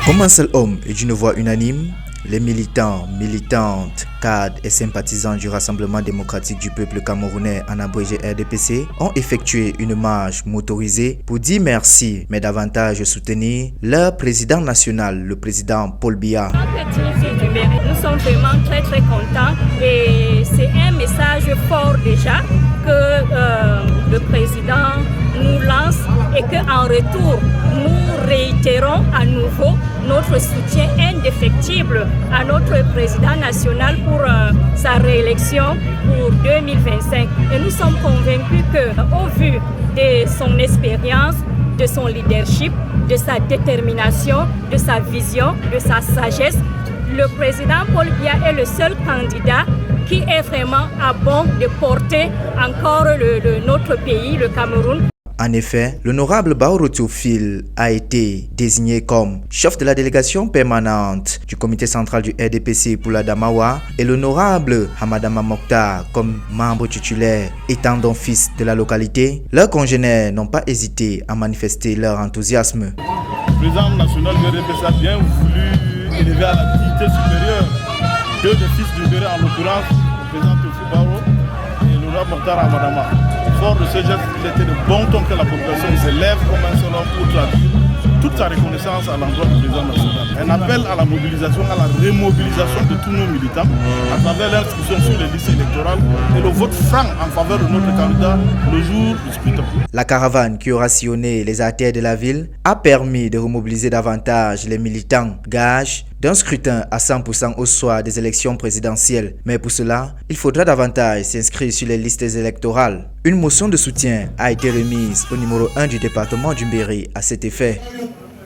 Comme un seul homme et d'une voix unanime, les militants, militantes, cadres et sympathisants du Rassemblement démocratique du peuple camerounais en abrégé RDPC ont effectué une marche motorisée pour dire merci, mais davantage soutenir leur président national, le président Paul Biya. Nous sommes vraiment très contents et c'est un message fort déjà que le président nous lance et qu'en retour, nous réitérons à nouveau notre soutien indéfectible à notre président national pour sa réélection pour 2025. Et nous sommes convaincus qu'au vu de son expérience, de son leadership, de sa détermination, de sa vision, de sa sagesse, le président Paul Biya est le seul candidat qui est vraiment à bon de porter encore notre pays, le Cameroun. En effet, l'honorable Baourou Théophile a été désigné comme chef de la délégation permanente du comité central du RDPC pour la Damawa et l'honorable Hamadama Mokhtar comme membre titulaire étant donc fils de la localité. Leurs congénères n'ont pas hésité à manifester leur enthousiasme. Le président national du RDPC a bien voulu élever à la dignité supérieure deux des fils du Béré, en l'occurrence le président Théophile Baourou et l'honorable Mokhtar Hamadama. Fort de ce geste, il était de bon ton que la population s'élève comme un seul homme pour traduire toute sa reconnaissance à l'endroit du président national. Un appel à la mobilisation, à la remobilisation de tous nos militants à travers l'inscription sur les listes électorales et le vote franc en faveur de notre candidat le jour du scrutin. La caravane qui aura sillonné les artères de la ville a permis de remobiliser davantage les militants, gage d'un scrutin à 100% au soir des élections présidentielles. Mais pour cela, il faudra davantage s'inscrire sur les listes électorales. Une motion de soutien a été remise au numéro 1 du département du Mbéry à cet effet.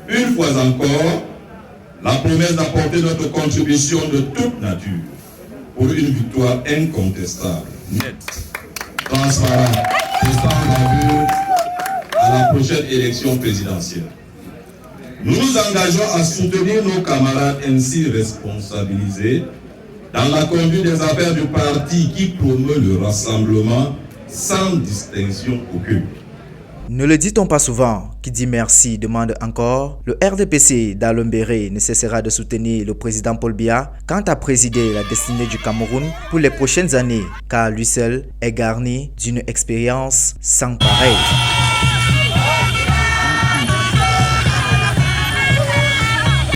Une fois encore, la promesse d'apporter notre contribution de toute nature pour une victoire incontestable, nette, transparente et sans bavure à la prochaine élection présidentielle. Nous nous engageons à soutenir nos camarades ainsi responsabilisés dans la conduite des affaires du parti qui promeut le rassemblement sans distinction aucune. Ne le dit-on pas souvent, qui dit merci demande encore. Le RDPC d'Alombéré ne cessera de soutenir le président Paul Biya quant à présider la destinée du Cameroun pour les prochaines années, car lui seul est garni d'une expérience sans pareille.